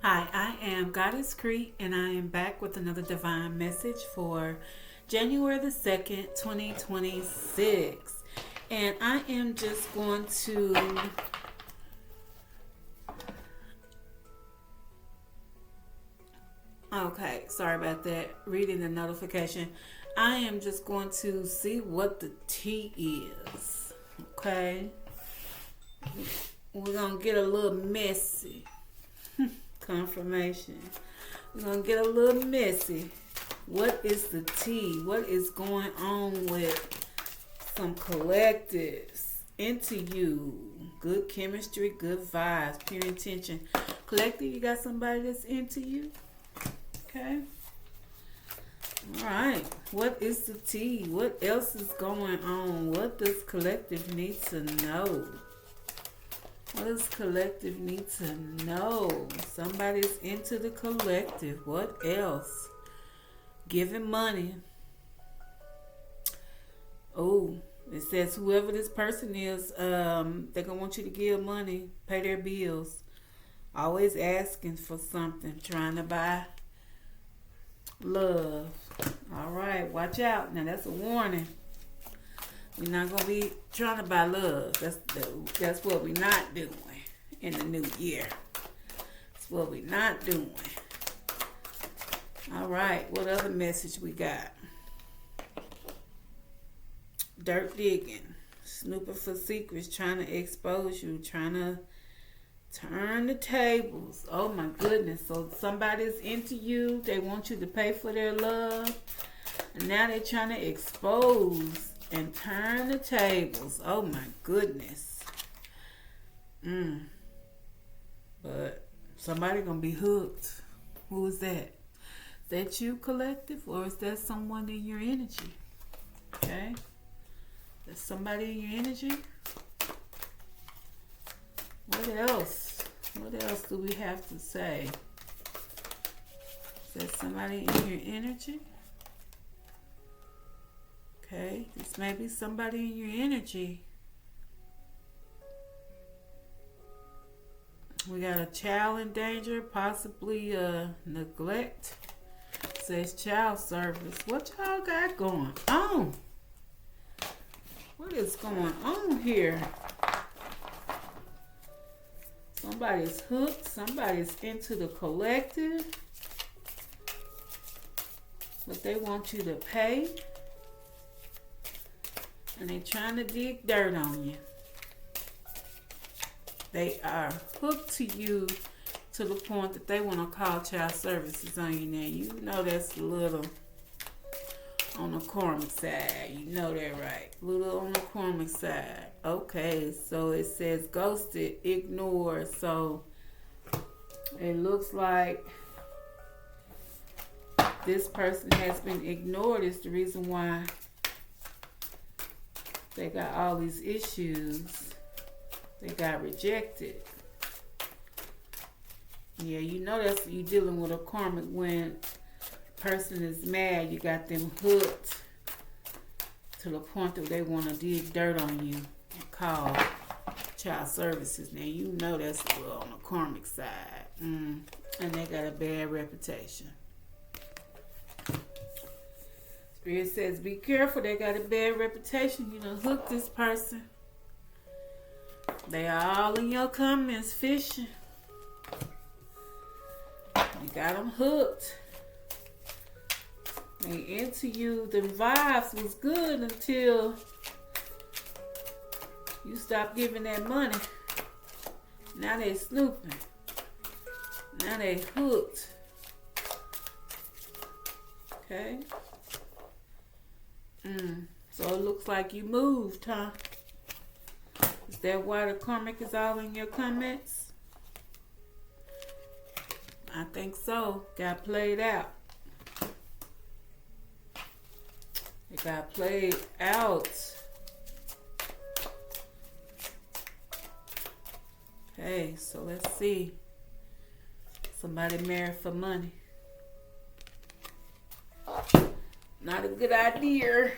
Hi, I am Goddess Cree, and I am back with another divine message for January the 2nd, 2026. And I am just going to okay, sorry about that. Reading the notification. I am just going to see what the tea is. Okay. We're going to get a little messy. Confirmation. We're going to get a little messy. What is the tea? What is going on with some collectives into you? Good chemistry, good vibes, pure intention. Collective, you got somebody that's into you? Okay. All right. What is the tea? What else is going on? What does collective need to know? What does collective need to know? Somebody's into the collective. What else? Giving money. Oh, it says whoever this person is, they're going to want you to give money, pay their bills. Always asking for something, trying to buy love. All right, watch out. Now, that's a warning. We're not going to be trying to buy love. That's what we're not doing in the new year. That's what we're not doing. All right, what other message we got? Dirt digging. Snooping for secrets, trying to expose you, trying to turn the tables. Oh my goodness. So somebody's into you. They want you to pay for their love. And now they're trying to expose and turn the tables. Oh my goodness. But somebody gonna be hooked. Who is that? Is that you, collective, or is that someone in your energy? Okay. That's somebody in your energy. What else? What else do we have to say? Is that somebody in your energy? Okay, this may be somebody in your energy. We got a child in danger, possibly neglect. It says child service. What y'all got going on? What is going on here? Somebody's hooked. Somebody's into the collective. But they want you to pay. And they're trying to dig dirt on you. They are hooked to you to the point that they want to call child services on you. Now, you know that's a little on the karmic side. You know that, right? A little on the karmic side. Okay, so it says ghosted, ignored. So it looks like this person has been ignored. Is the reason why they got all these issues. They got rejected. Yeah, you know that's you dealing with a karmic when a person is mad. You got them hooked to the point that they want to dig dirt on you and call child services. Now you know that's a little on the karmic side. And they got a bad reputation. Spirit says, be careful. They got a bad reputation. You know, hook this person. They are all in your comments fishing. You got them hooked. They into you. The vibes was good until you stop giving that money. Now they snooping. Now they hooked. Okay. So it looks like you moved, huh? Is that why the karmic is all in your comments? I think so. Got played out. It got played out. Okay, so let's see. Somebody married for money. Not a good idea.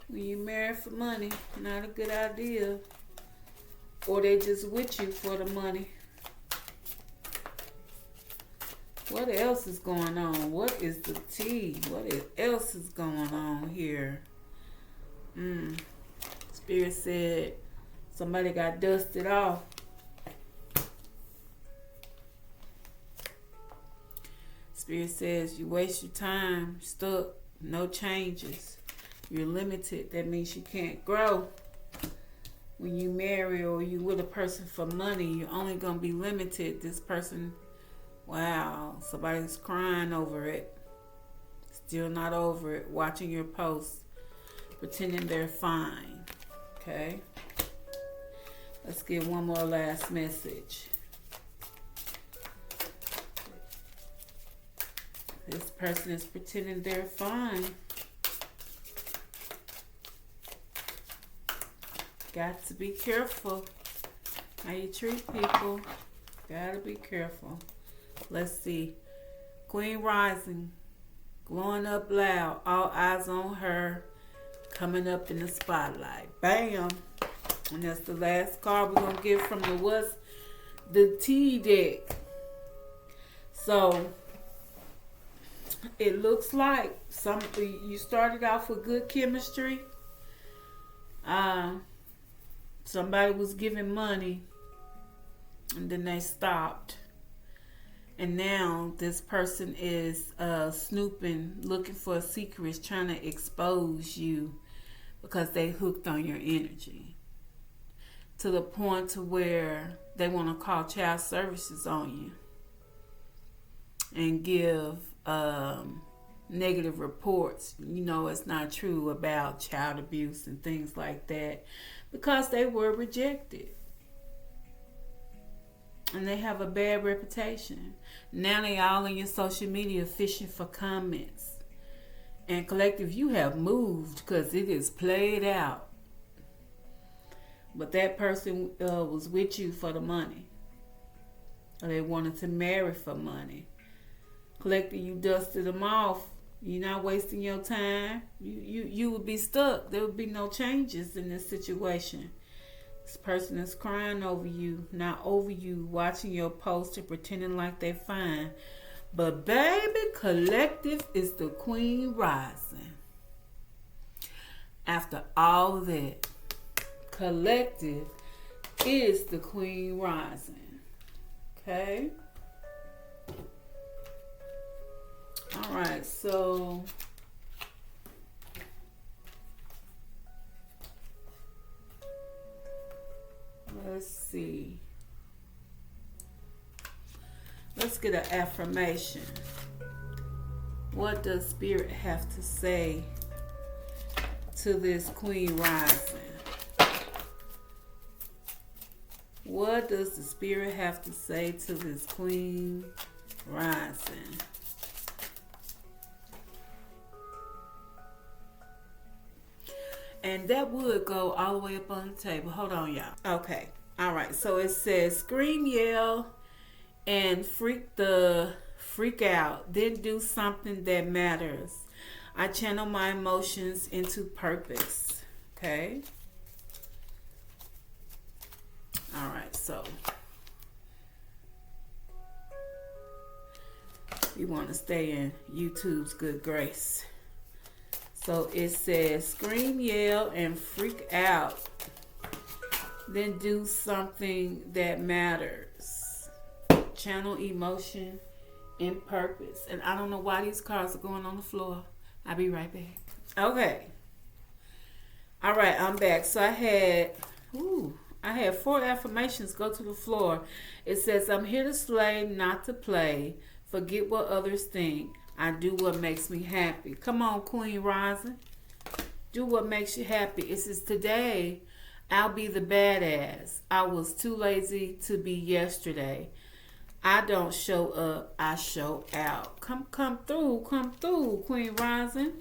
When you marry for money, not a good idea. Or they just with you for the money. What else is going on? What is the tea? Else is going on here? Spirit said somebody got dusted off. Spirit says you waste your time, stuck, no changes. You're limited. That means you can't grow. When you marry or you with a person for money, you're only going to be limited. This person, wow, somebody's crying over it. Still not over it. Watching your posts, pretending they're fine. Okay? Let's get one more last message. This person is pretending they're fine. Got to be careful how you treat people. Gotta be careful. Let's see. Queen rising. Glowing up loud. All eyes on her. Coming up in the spotlight. Bam. And that's the last card we're going to get from the T deck. So, it looks like you started off with good chemistry. Somebody was giving money and then they stopped. And now this person is snooping, looking for secrets, trying to expose you because they hooked on your energy. To the point to where they want to call child services on you and give negative reports. You know it's not true about child abuse and things like that because they were rejected. And they have a bad reputation. Now they all on your social media fishing for comments. And collective, you have moved because it is played out. But that person was with you for the money. Or they wanted to marry for money. Collective, you dusted them off. You're not wasting your time. You would be stuck. There would be no changes in this situation. This person is crying over you, not over you, watching your post and pretending like they're fine. But baby, collective is the queen rising. After all that, collective is the queen rising. Okay? All right, so let's see. Let's get an affirmation. What does Spirit have to say to this queen rising? What does the Spirit have to say to this queen rising? And that would go all the way up on the table. Hold on, y'all. Okay. All right. So it says, scream, yell, and freak out. Then do something that matters. I channel my emotions into purpose. Okay. All right. So you want to stay in YouTube's good grace. So it says, scream, yell, and freak out. Then do something that matters. Channel emotion in purpose. And I don't know why these cards are going on the floor. I'll be right back. Okay. All right, I'm back. So I had 4 affirmations go to the floor. It says, I'm here to slay, not to play. Forget what others think. I do what makes me happy. Come on, Queen Rising. Do what makes you happy. It says, today, I'll be the badass. I was too lazy to be yesterday. I don't show up. I show out. Come through, Queen Rising.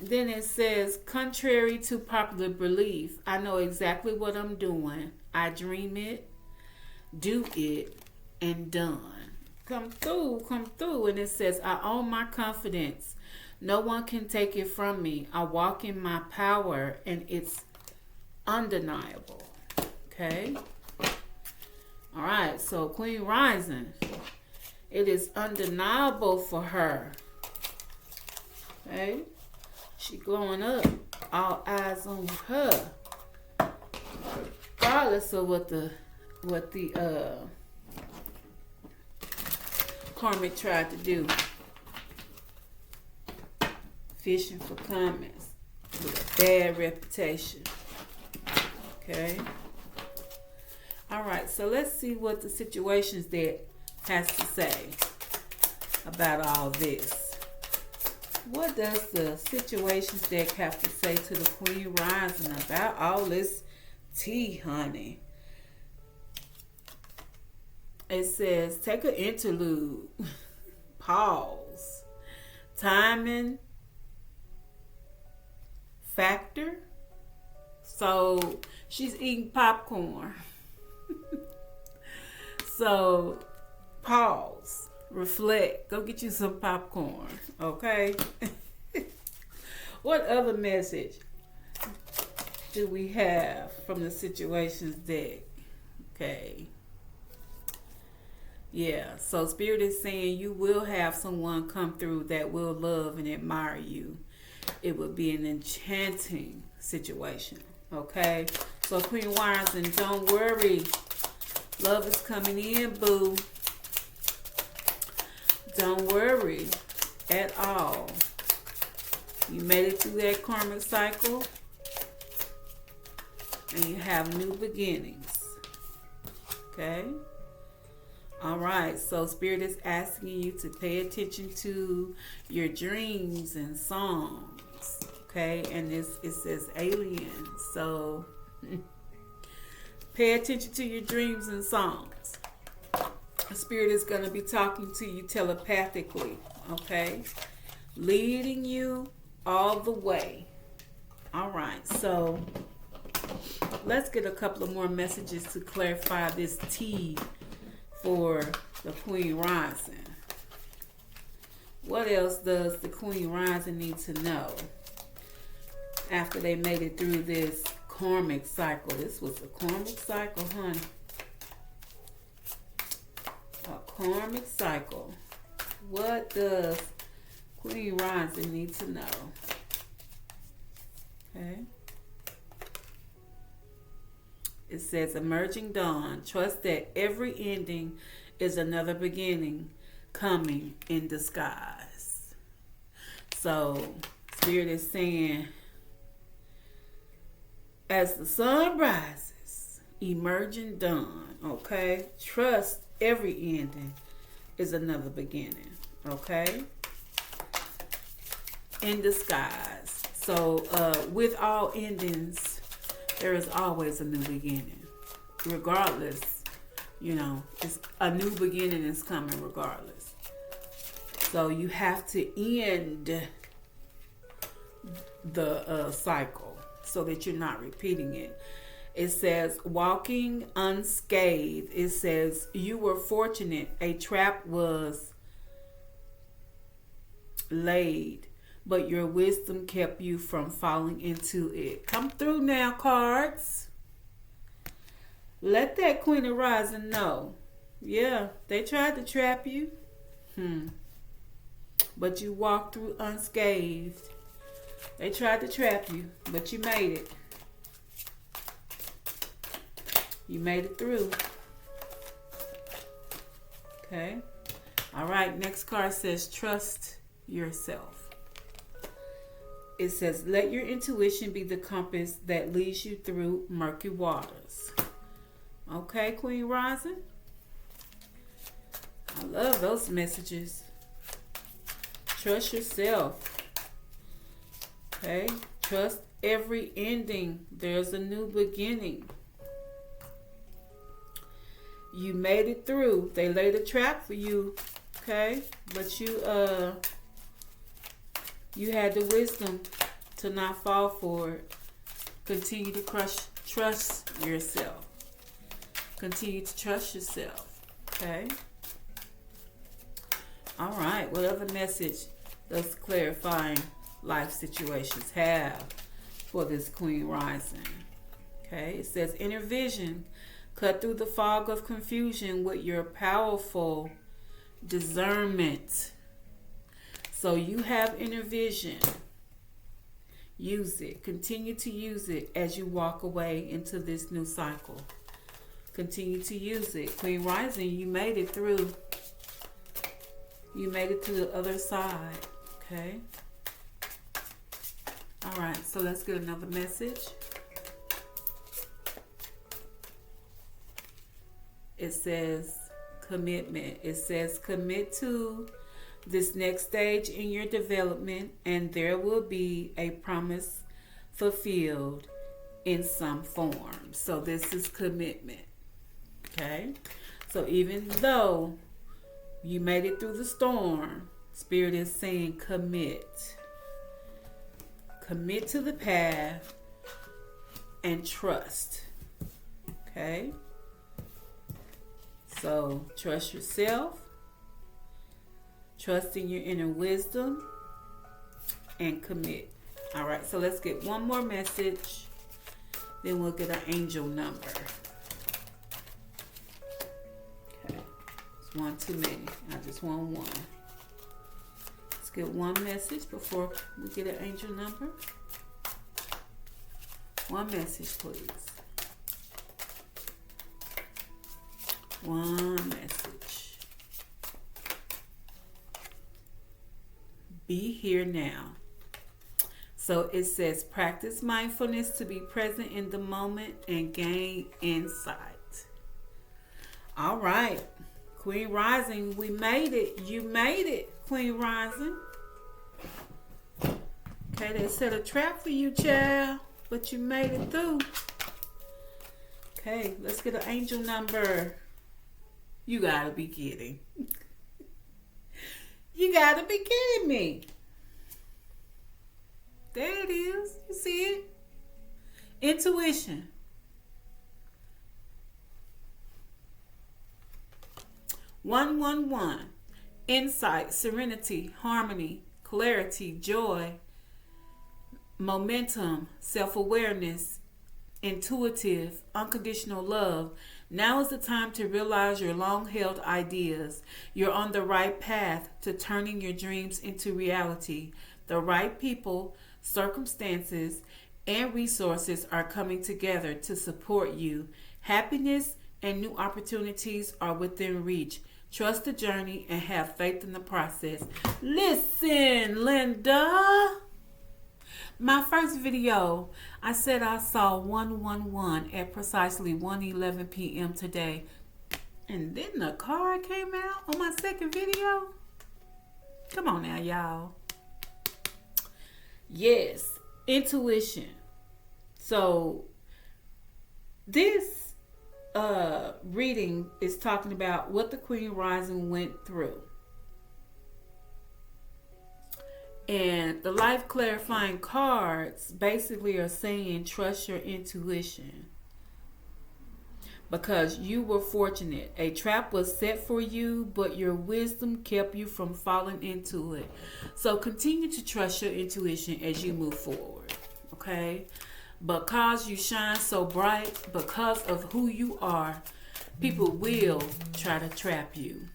Then it says, contrary to popular belief, I know exactly what I'm doing. I dream it, do it, and done. Come through. And it says, I own my confidence. No one can take it from me. I walk in my power and it's undeniable. Okay. All right. So Queen Rising, It is undeniable for her. Okay? She glowing up. All eyes on her. Regardless of what the Karmic tried to do. Fishing for comments with a bad reputation. Okay. All right. So let's see what the situations that has to say about all this. What does the situations deck have to say to the Queen Rising about all this tea, honey? It says, take an interlude. Pause. Timing. Factor. So, she's eating popcorn. So, pause. Reflect. Go get you some popcorn. Okay? What other message do we have from the situations deck? Okay. Yeah, so Spirit is saying you will have someone come through that will love and admire you. It would be an enchanting situation, okay? So Queen Rising, don't worry. Love is coming in, boo. Don't worry at all. You made it through that karmic cycle, and you have new beginnings, okay? All right, so Spirit is asking you to pay attention to your dreams and songs, okay? And it says aliens, so pay attention to your dreams and songs. Spirit is going to be talking to you telepathically, okay? Leading you all the way. All right, so let's get a couple of more messages to clarify this T for the Queen Rising. What else does the Queen Rising need to know after they made it through this karmic cycle? This was a karmic cycle, honey. A karmic cycle. What does Queen Rising need to know? Okay. It says, emerging dawn. Trust that every ending is another beginning coming in disguise. So, Spirit is saying, as the sun rises, emerging dawn, okay? Trust every ending is another beginning, okay? In disguise. So, with all endings, there is always a new beginning. Regardless, it's a new beginning is coming regardless. So you have to end the cycle so that you're not repeating it. It says, walking unscathed. It says, you were fortunate. A trap was laid, but your wisdom kept you from falling into it. Come through now, cards. Let that Queen of Rising know. Yeah, they tried to trap you. But you walked through unscathed. They tried to trap you, but you made it. You made it through. Okay. All right, next card says, trust yourself. It says, let your intuition be the compass that leads you through murky waters. Okay, Queen Rising? I love those messages. Trust yourself. Okay? Trust every ending. There's a new beginning. You made it through. They laid a trap for you. Okay? But you had the wisdom to not fall for it. Continue to trust yourself. Continue to trust yourself. Okay? All right. What other message does clarifying life situations have for this Queen Rising? Okay? It says, inner vision. Cut through the fog of confusion with your powerful discernment. So you have inner vision. Use it. Continue to use it as you walk away into this new cycle. Continue to use it. Queen Rising, you made it through. You made it to the other side. Okay? All right, so let's get another message. It says commitment. It says commit to this next stage in your development, and there will be a promise fulfilled in some form. So this is commitment. Okay? So even though you made it through the storm, Spirit is saying commit. Commit to the path and trust. Okay? So trust yourself. Trust in your inner wisdom and commit. All right, so let's get one more message. Then we'll get an angel number. Okay, it's one too many. I just want one. Let's get one message before we get an angel number. One message, please. One message. Be here now. So it says practice mindfulness to be present in the moment and gain insight. All right. Queen Rising, we made it. You made it, Queen Rising. Okay, they set a trap for you, child, but you made it through. Okay, let's get an angel number. You gotta be kidding. You gotta be kidding me. There it is. You see it? Intuition. One. Insight, serenity, harmony, clarity, joy, momentum, self-awareness, intuitive, unconditional love. Now is the time to realize your long-held ideas. You're on the right path to turning your dreams into reality. The right people, circumstances, and resources are coming together to support you. Happiness and new opportunities are within reach. Trust the journey and have faith in the process. Listen, Linda. My first video, I said I saw 111 at precisely 1:11 p.m. today. And then the card came out on my second video. Come on now, y'all. Yes, intuition. So this reading is talking about what the Queen Rising went through. And the life clarifying cards basically are saying trust your intuition. Because you were fortunate. A trap was set for you, but your wisdom kept you from falling into it. So continue to trust your intuition as you move forward. Okay? Because you shine so bright, because of who you are, people will try to trap you.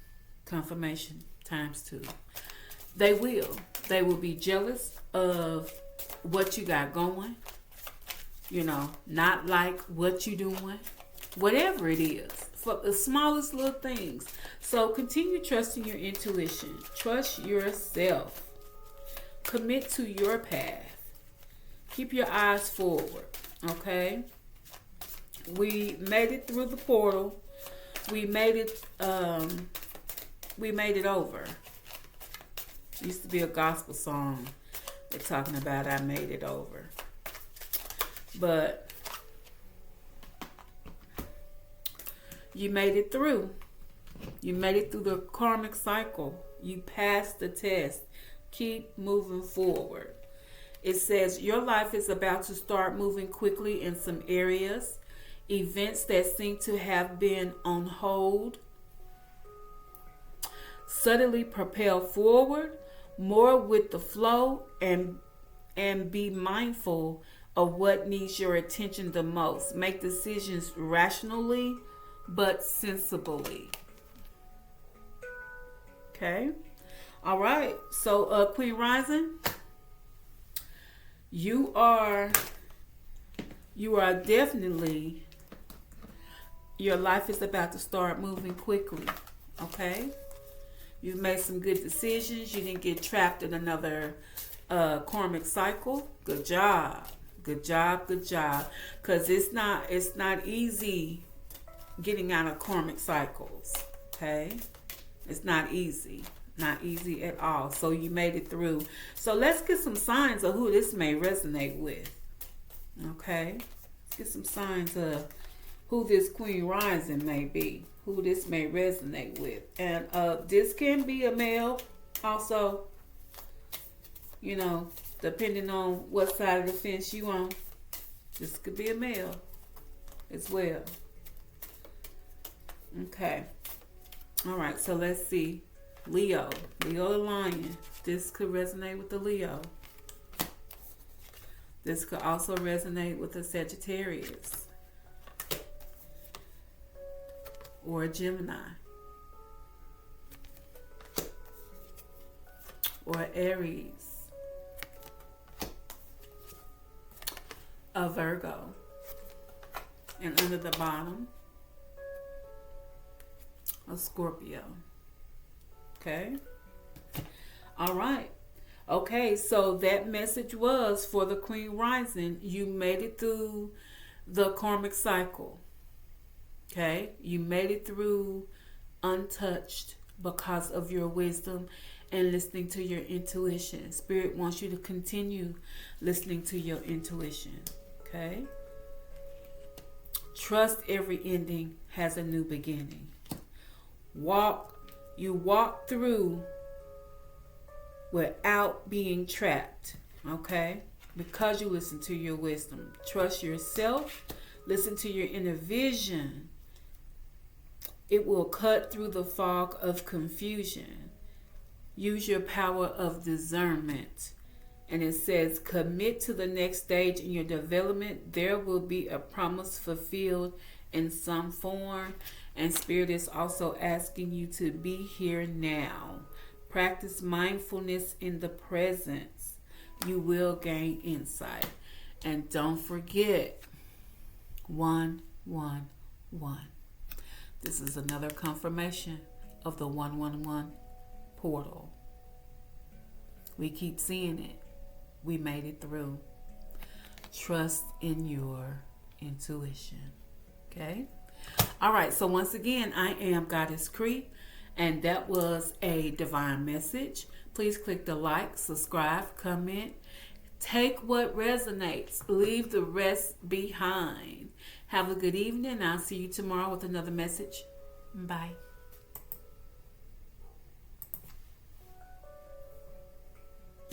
Confirmation times 2. They will. They will be jealous of what you got going. You know, not like what you doing. Whatever it is. For the smallest little things. So continue trusting your intuition. Trust yourself. Commit to your path. Keep your eyes forward. Okay? We made it through the portal. We made it over. Used to be a gospel song. They're talking about I made it over. But you made it through. You made it through the karmic cycle. You passed the test. Keep moving forward. It says your life is about to start moving quickly in some areas. Events that seem to have been on hold suddenly propel forward more with the flow, and be mindful of what needs your attention the most. Make decisions rationally but sensibly. Okay. All right. So, Queen Rising, you are definitely, your life is about to start moving quickly. Okay. You've made some good decisions. You didn't get trapped in another karmic cycle. Good job. Good job. Good job. Because it's not easy getting out of karmic cycles. Okay. It's not easy. Not easy at all. So you made it through. So let's get some signs of who this may resonate with. Okay. Let's get some signs of who this Queen Rising may be. Who this may resonate with. And this can be a male also, you know, depending on what side of the fence you on. This could be a male as well. Okay. All right, so let's see. Leo the Lion. This could resonate with the Leo. This could also resonate with the Sagittarius. Or a Gemini. Or Aries. A Virgo. And under the bottom, a Scorpio. Okay. All right. Okay, so that message was for the Queen Rising. You made it through the karmic cycle. Okay, you made it through untouched because of your wisdom and listening to your intuition. Spirit wants you to continue listening to your intuition. Okay, trust every ending has a new beginning. You walk through without being trapped. Okay, because you listen to your wisdom. Trust yourself. Listen to your inner vision. It will cut through the fog of confusion. Use your power of discernment. And it says, commit to the next stage in your development. There will be a promise fulfilled in some form. And Spirit is also asking you to be here now. Practice mindfulness in the presence. You will gain insight. And don't forget, 111. This is another confirmation of the 111 portal. We keep seeing it. We made it through. Trust in your intuition. Okay? All right. So once again, I am Goddess Cree, and that was a divine message. Please click the like, subscribe, comment. Take what resonates. Leave the rest behind. Have a good evening. I'll see you tomorrow with another message. Bye.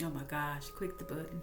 Oh my gosh, click the button.